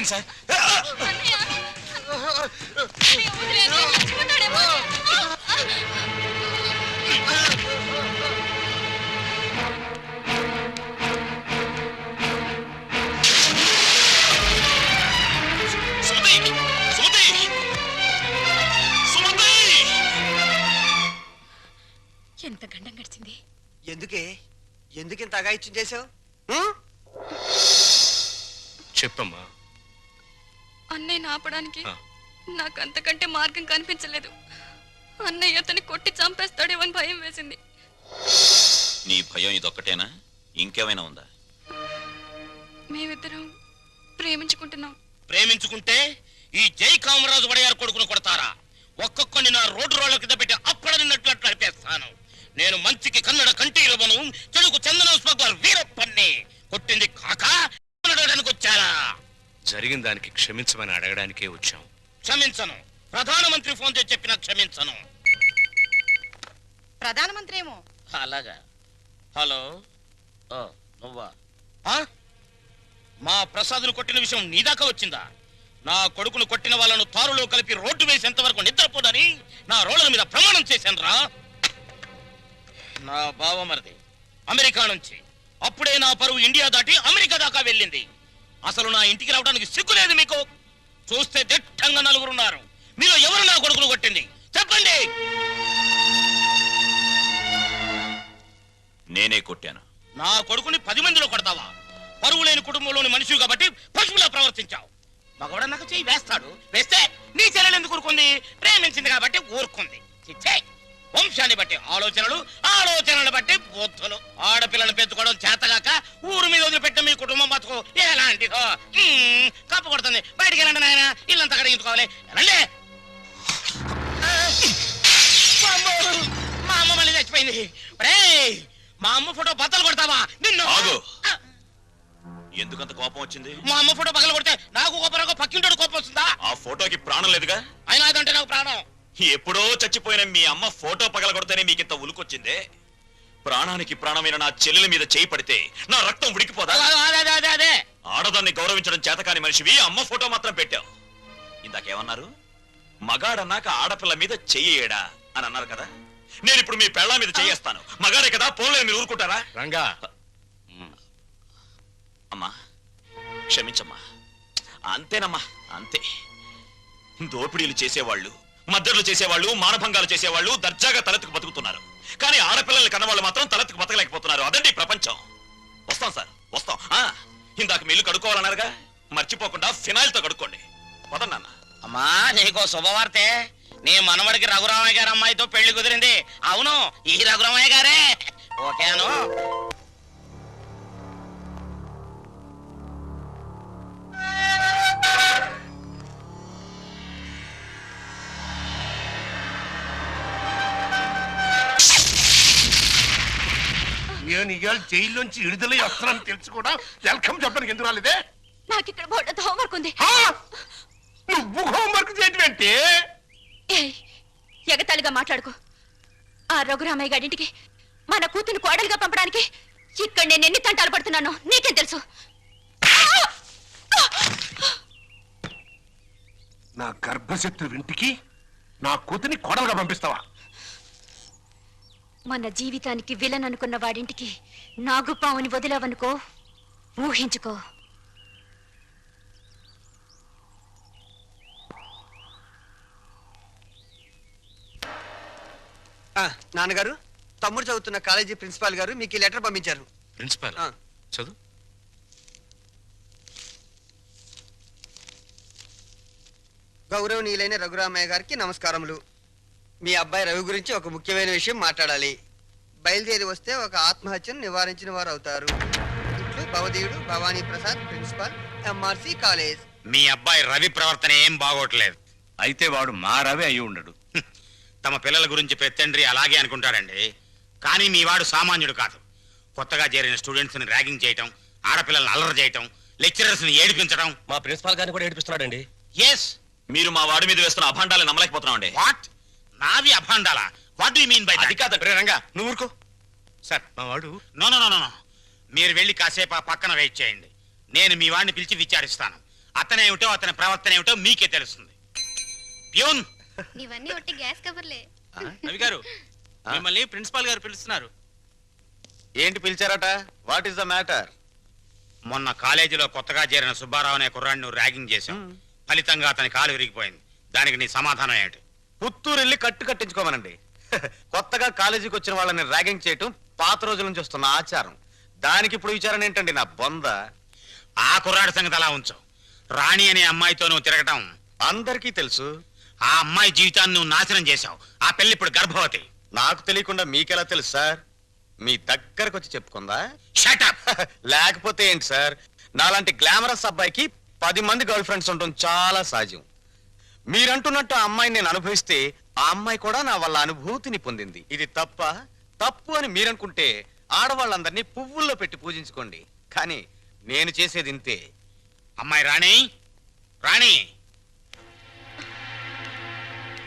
వదిలేండి సార్. ఎంత గండం గడిచింది. ఎందుకింత అగాయిత్యం చేసావు? చెప్పమ్మా. అన్నయ్యని ఆపడానికి నాకు అంతకంటే మార్గం కనిపించలేదు. అన్నయ్య అతన్ని కొట్టి చంపేస్తాడేమని భయం వేసింది. నీ భయం ఇదొక్కటేనా? ఇంకేమైనా ఉందా? మేమిద్దరం ప్రేమించుకుంటున్నాం. ప్రేమించుకుంటే ఈ జై కామరాజు వడయారు కొడుకును కొడతారా? ఒక్కొక్కని నా రోడ్డు రోడ్ల కింద పెట్టి అప్పడనిన్నట్లు నడిపేస్తాను. నేను మంచికి కన్నడ కంఠీరవను, చెడుకు చందనం స్మగ్లర్ వీరప్పన్ని. కొట్టింది కాక వచ్చారా? జరిగిన దానికి క్షమించమని అడగడానికే వచ్చాం. క్షమించను. ప్రధానమంత్రి ఫోన్ చేసి చెప్పినా క్షమించను. ప్రధానమంత్రి ఏమో. అలాగా. హలో, నువ్వా? మా ప్రసాద్ను కొట్టిన విషయం నీ దాకా వచ్చిందా? నా కొడుకును కొట్టిన వాళ్ళను తారులో కలిపి రోడ్డు వేసేంత వరకు నిద్రపోదని నా రోడ్ల మీద ప్రమాణం చేశాను రా. నా బావమరిది అమెరికా నుంచి అప్పుడే నా పరువు ఇండియా దాటి అమెరికా దాకా వెళ్ళింది. అసలు నా ఇంటికి రావడానికి సిగ్గులేదు మీకు? చూస్తే దిట్టంగా నలుగురున్నారు. మీలో ఎవరు నా కొడుకును కొట్టింది చెప్పండి. నేనే కొట్టాను. నా కొడుకుని 10 మందిలో కొడతావా? పరువు లేని కుటుంబంలోని మనిషి కాబట్టి పశువులా ప్రవర్తించావు. మగవాడు నాకు చెయ్యి వేస్తాడు. వేస్తే నీ చెల్లెలు ఎందుకు ఊరుకుంది? ప్రేమించింది కాబట్టి ఊరుకుంది. చిచ్చే, వంశాన్ని బట్టి ఆలోచనలు, ఆలోచనలు బట్టి బుద్ధులు. ఆడపిల్లను పెంచుకోవడం చేతగాక ఊరు మీద వదిలిపెట్టిన మీ కుటుంబం బతుకు ఎలాంటిదో. కప్పు కొడుతుంది. బయటికి వెళ్ళండి నాయన, ఇల్లంతా కడిగించుకోవాలి. రండి. మా అమ్మ మళ్ళీ చచ్చిపోయింది. మా అమ్మ ఫోటో బద్దలు కొడతావా? నిన్ను ఎందుకంత కోపం వచ్చింది? మా అమ్మ ఫోటో పగల కొడితే నాకు కోపం, పక్కింటోడు కోపం వస్తుందా? ఆ ఫోటోకి ప్రాణం లేదుగా. అయినా అదంటే నాకు ప్రాణం. ఎప్పుడో చచ్చిపోయిన మీ అమ్మ ఫోటో పగల కొడితేనే మీకింత ఉలుకొచ్చిందే. ప్రాణానికి ప్రాణమైన నా చెల్లెల మీద చేయి పడితే నా రక్తం ఉడికిపోదా? అదే ఆడదాన్ని గౌరవించడం చేతకాని మనిషివి అమ్మ ఫోటో మాత్రం పెట్టావు. ఇందాకేమన్నారు? మగాడన్నాక ఆడపిల్ల మీద చెయ్యేడా అని అన్నారు కదా. నేను ఇప్పుడు మీ పెళ్ళ మీద చెయ్యేస్తాను. మగాడే కదా, పోలే మీరు ఊరుకుంటారా? రంగా, అమ్మా క్షమించమ్మా. అంతేనమ్మా, అంతే. దోపిడీలు చేసేవాళ్ళు, మద్దతులు చేసేవాళ్ళు, మానభంగాలు చేసేవాళ్ళు దర్జాగా తలెత్తుకు బతుకుతున్నారు. కానీ ఆడపిల్లల్ని కన్నవాళ్ళు మాత్రం తలెత్తుకు బతకలేకపోతున్నారు. అదండి ప్రపంచం. వస్తాం సార్, వస్తాం. ఇందాక మీళ్ళు కడుక్కోవాలన్నారుగా, మర్చిపోకుండా ఫినాయిల్తో కడుక్కోండి. వదన్నా. అమ్మా, నీకో శుభవార్తే. నీ మనవడికి రఘురామయ్య గారి అమ్మాయితో పెళ్లి కుదిరింది. అవును, ఈ రఘురామయ్య గారే. ఓకేను. నేను ఇవాళ జైల్లోంచి విడుదలై వస్తున్నాను తెలుసు కూడా వెల్కమ్ చెప్పడానికి ఎందుకు రాలేదే? నాకు ఇక్కడ బోర్డు హోంవర్క్ ఉంది. నువ్వు హోంవర్క్ చేయటమేంటి? ఎగతాళిగా మాట్లాడుకో. ఆ రఘురామయ్య గారింటికి మన కూతురు కోడలుగా పంపడానికి ఇక్కడ నేను ఎన్ని తంటాలు పడుతున్నానో నీకేం తెలుసు? నా గర్భశత్రు ఇంటికి నా కూతుని కోడలుగా పంపిస్తావా? మన జీవితానికి విలన్ అనుకున్న వాడింటికి నాగుపావుని వదిలావనుకో, ఊహించుకో. నాన్నగారు, తమ్ముడు చదువుతున్న కాలేజీ ప్రిన్సిపాల్ గారు మీకు ఈ లెటర్ పంపించారు. ప్రిన్సిపాల్ చదువు. గౌరవనీయులైన రఘురామయ్య గారికి నమస్కారములు. మీ అబ్బాయి రవి గురించి ఒక ముఖ్యమైన విషయం మాట్లాడాలి. బయలుదేరి వస్తే ఒక ఆత్మహత్యను నివారించిన వారు అవుతారు. ఇట్లు భవదీయుడు Bhavani Prasad, principal, MRC college. మీ అబ్బాయి రవి ప్రవర్తన ఏం బాగోట్లేదు. అయితే వాడు మా రవి అయి ఉండడు. తమ పిల్లల గురించి పెద్దండ్రి అలాగే అనుకుంటాడండి. కానీ మీ వాడు సామాన్యుడు కాదు. కొత్తగా చేరిన స్టూడెంట్స్ ని ర్యాగింగ్ చేయటం, ఆడపిల్లల్ని అల్లరి చేయటం, లెక్చరర్స్ ని ఏడిపించడం. మా ప్రిన్సిపాల్ గారిని కూడా ఏడిపిస్తున్నాడండి. ఎస్, మీరు మా వాడి మీద వేస్తున్న అభాండాలు నమ్మలేకపోతున్నామండి. వాట్? నావి అభాండాలా? What do you mean by that? అది కాదు రంగా, నువ్వు ఊరుకో. సార్, మా వాడు. నో నో నో నో, మీరు వెళ్ళి కాసేపు ఆ పక్కన వెయిట్ చేయండి. నేను మీ వాడిని పిలిచి విచారిస్తాను. అతనేమిటో అతని ప్రవర్తన ఏమిటో మీకే తెలుస్తుంది. ప్యూన్, ఇవన్నీ ఒట్టి గ్యాస్ కవర్లే. రవి గారు మిమ్మల్ని ప్రిన్సిపాల్ గారు పిలుస్తున్నారు. ఏంటి పిలిచారట? What is the matter? మొన్న కాలేజీలో కొత్తగా చేరిన సుబ్బారావు అనే కుర్రాడిని నువ్వు ర్యాగింగ్ చేశావు. ఫలితంగా అతని కాలు విరిగిపోయింది. దానికి నీ సమాధానం ఏంటి? పుత్తూరు వెళ్ళి కట్టించుకోమనండి. కొత్తగా కాలేజీకి వచ్చిన వాళ్ళని ర్యాగింగ్ చేయటం పాత రోజుల నుంచి వస్తున్న ఆచారం. దానికి ఇప్పుడు విచారణ ఏంటండి నా బొంద? ఆ కుర్రాడి సంగతి అలా ఉంచు. రాణి అనే అమ్మాయితో నువ్వు తిరగటం అందరికీ తెలుసు. ఆ అమ్మాయి జీవితాన్ని నువ్వు నాశనం చేశావు. ఆ పెళ్లి ఇప్పుడు గర్భవతి. నాకు తెలియకుండా మీకెలా తెలుసు సార్? మీ దగ్గరకు వచ్చి చెప్పుకుందా? షటప్. లేకపోతే ఏంటి సార్? నాలాంటి గ్లామరస్ అబ్బాయికి 10 మంది గర్ల్ ఫ్రెండ్స్ ఉండటం చాలా సహజం. మీరంటున్నట్టు ఆ అమ్మాయిని నేను అనుభవిస్తే ఆ అమ్మాయి కూడా నా వల్ల అనుభూతిని పొందింది. ఇది తప్పు అని మీరనుకుంటే ఆడవాళ్ళందరినీ పువ్వుల్లో పెట్టి పూజించుకోండి. కానీ నేను చేసేది ఇంతే. అమ్మాయి రాణి, రాణి,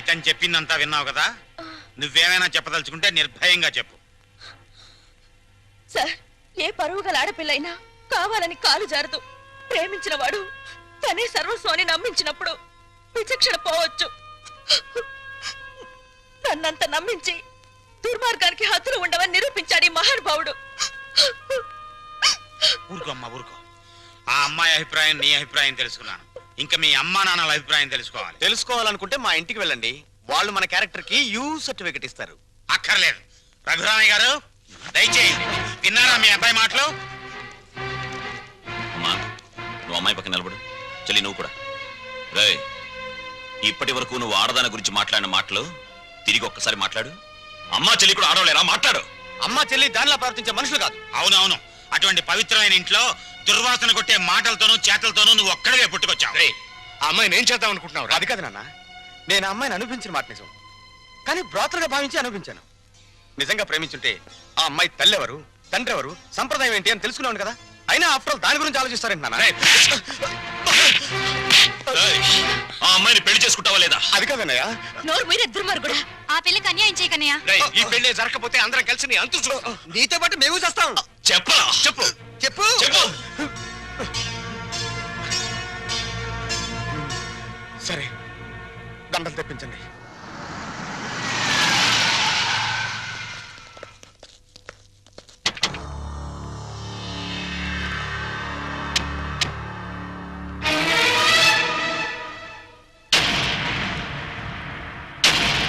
ఇతను చెప్పిందంతా విన్నావు కదా? నువ్వేమైనా చెప్పదలుచుకుంటే నిర్భయంగా చెప్పు. సార్, ఏ పరువు గల ఆడపిల్లైనా కావాలని కాలు జారదు. ప్రేమించిన వాడు తనే సర్వస్వాన్ని నమ్మించినప్పుడు విచక్షణ పోవచ్చు. నన్నంత నమ్మించి దుర్మార్గానికి హద్దులు ఉండవని నిరూపించాడు ఈ మహానుభావుడు. ఊరుకో అమ్మా, ఊరుకో. ఆ అమ్మాయి అభిప్రాయం నీ అభిప్రాయం తెలుసుకున్నాను. ఇంకా మీ అమ్మా నాన్నల అభిప్రాయం తెలుసుకోవాలి. తెలుసుకోవాలనుకుంటే మా ఇంటికి వెళ్ళండి. వాళ్ళు మన క్యారెక్టర్ కి యూ సర్టిఫికెట్ ఇస్తారు. అక్కర్లేదు. రఘురామయ్య గారు దయచేయండి. విన్నారా మీ అబ్బాయి మాటలు? అమ్మా, నువ్వు అమ్మాయి పక్కన నిలబడు. చెల్లి నువ్వు కూడా. రేయ్, ఇప్పటి వరకు నువ్వు ఆడదాని గురించి మాట్లాడిన మాటలు తిరిగి ఒక్కసారి మాట్లాడు. అమ్మా చెల్లి కూడా ఆడవలేరా? మాట్లాడు. అమ్మా చెల్లి దానిలా ప్రవర్తించే మనుషులు కాదు. అవునవును. అటువంటి పవిత్రమైన ఇంట్లో దుర్వాసన కొట్టే మాటలతోనూ చేతలతోనూ నువ్వు ఒక్కడే పుట్టుకొచ్చావు. ఆ అమ్మాయిని ఏం చేద్దాం అనుకుంటున్నావు? అది కాదు నాన్న, నేను ఆ అమ్మాయిని అనిపించిన మాట నిజం. కానీ బ్రాతలుగా భావించి అనిపించాను. నిజంగా ప్రేమించుంటే ఆ అమ్మాయి తల్లి ఎవరు, తండ్రి ఎవరు, సంప్రదాయం ఏంటి అని తెలుసుకున్నాను కదా. అయినా ఆఫ్టర్ ఆల్ దాని గురించి ఆలోచిస్తారేంటి నాన్న? ఆ అమ్మాయిని పెళ్లి చేసుకుంటావా లేదా? అది కాదన్నయ్య. నోరు మీరే దుర్మార్గుడా. ఆ పిల్లకి అన్యాయం చేయకన్నయ్య. ఈ పెళ్లి జరగకపోతే అందరం కలిసి నీ అంతు చూస్తాం. నీతో పాటు మేము చేస్తాం. చెప్పరా? చెప్పు చెప్పు చెప్పు. సరే, దండలు తెప్పించండి.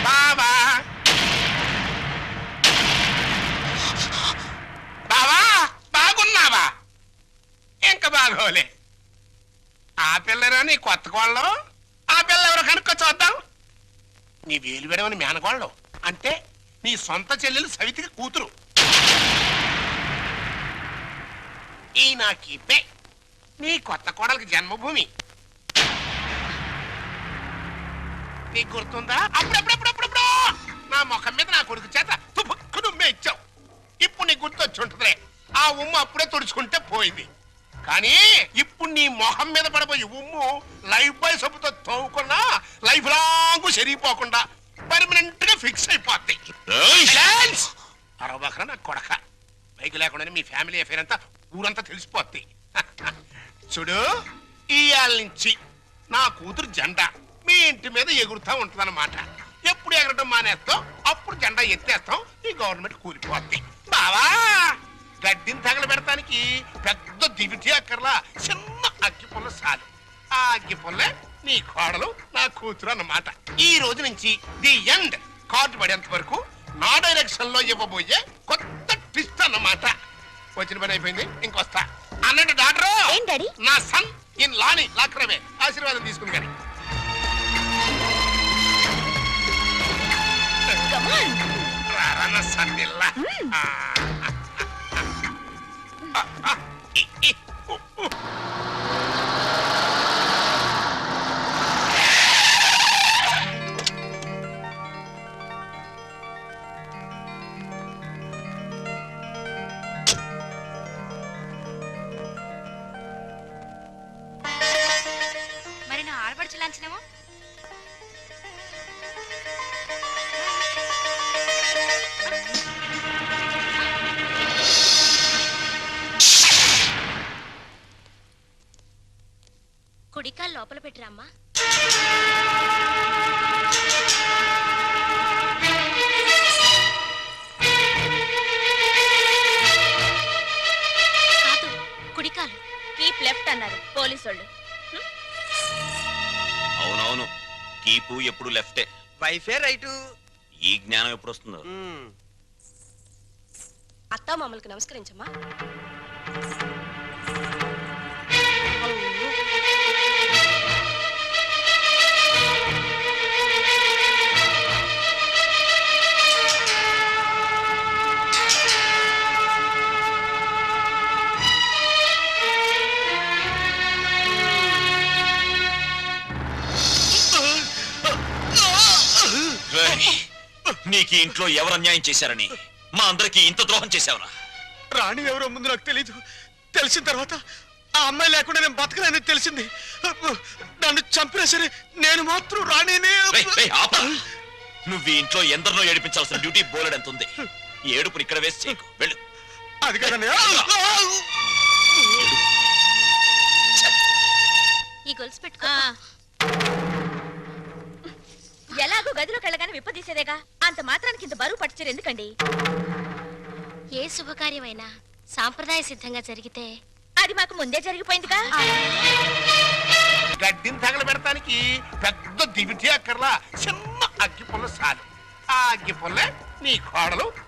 బావా, బావా, బాగున్నావా? ఇంకా బాగోలే. ఆ పిల్లరా నీ కొత్త కోళ్ళం? ఆ పిల్ల ఎవరో కనుక్కో చూద్దాం. నీ వేలు విడవని మేనకోళ్ళం అంటే నీ సొంత చెల్లెలు సవితికి కూతురు. ఈ నా కీపే నీ కొత్త కోడలకి జన్మభూమి. నీకు గుర్తుందా? అప్పుడప్పుడప్పుడప్పుడు నా ముఖం మీద నా కొడుకు చేత తుపుక్కు నుమ్మే ఇచ్చావు. ఇప్పుడు నీకు గుర్తొచ్చి ఉంటుందిలే. ఆ ఉమ్ము అప్పుడే తుడుచుకుంటే పోయింది. కానీ ఇప్పుడు నీ మొహం మీద పడబోయే ఉమ్ము లైఫ్ బాయ్ సబ్బుతో తోవుకున్నా లైఫ్ లాంగ్ సరిగిపోకుండా పర్మనెంట్ గా ఫిక్స్ అయిపోద్ది. అరవబకరా నా కొడక. బైక్ లేకుండానే మీ ఫ్యామిలీ అఫేర్ అంతా ఊరంతా తెలిసిపోద్ది. చూడు, ఇయాల నుంచి నా కూతురు జెండా మీ ఇంటి మీద ఎగురుతా ఉంటుందన్నమాట. ఎప్పుడు ఎగరటం మానేస్తాం అప్పుడు జెండా ఎత్తేస్తాం. ఈ గవర్నమెంట్ కూలిపోద్ది. బావా, గడ్డిని తగలబెడటానికి పెద్ద దివిటి అక్కర్లా, చిన్న అగ్గి పుల్ల చాలు. ఆ అగ్గి పుల్లే నీ కోడలు నా కూతురు అన్నమాట. ఈ రోజు నుంచి ది ఎండ్. కార్డు పడేంత వరకు నా డైరెక్షన్ లో ఇవ్వబోయే కొత్త ట్విస్ట్ అన్నమాట. వచ్చిన పని అయిపోయింది, ఇంకొస్తా అన్నట్టు డాక్టర్. ఏం డాడీ? నా సన్ ఇన్ లాని లాక్రమే ఆశీర్వాదం తీసుకుని కానీ రారన్న సన్నిల్లా. మరి నా ఆడపడుచు లాంఛనమో? కుడికాలు లోపల పెట్టిరామ్మా. కాదు, కుడికాలు. కీప్ లెఫ్ట్ అన్నారు పోలీసోళ్ళు. అవునవును, కీపు ఎప్పుడు లెఫ్టే. వైఫే రైటు. ఈ జ్ఞానం ఎప్పుడు వస్తుందో. అత్తా మామూలుకి నమస్కరించమ్మా. రేయ్, నీకు ఈ ఇంట్లో ఎవరు అన్యాయం చేశారని మా అందరికి ఇంత ద్రోహం చేశావురా? రాణి ఎవరో ముందు నాకు తెలీదు. తెలిసిన తర్వాత ఆ అమ్మాయి లేకుండా నేను బతకలేని తెలిసింది. నన్ను చంపినా సరే నేను మాత్రం రాణినే. రేయ్, రేయ్, ఆపరా. నువ్వు ఈ ఇంట్లో ఎందరినో ఏడిపించాల్సిన డ్యూటీ బోలెడ్ ఎంత ఉంది. ఈ ఏడుపుని ఇక్కడ వేస్ట్ చేయకు, వెళ్ళు. అది కదన్నయ్య. ఈ గొలుసు పెట్టుకో. ఎలాగో గదిలోకి వెళ్ళగానే విప్పదీసేదేగా, అంత మాత్రానికి ఇంత బరువు పట్టుచీర ఎందుకండి? ఏ శుభకార్యమైనా సాంప్రదాయ సిద్ధంగా జరిగితే అది మాకు ముందే జరిగిపోయిందిగా. గడ్డిని తగలబెడటానికి పెద్ద దివిటి అక్కర్లా, చిన్న అగ్గి పుల్ల చాలు. ఆ అగ్గి పుల్ల నీ కోడలు నా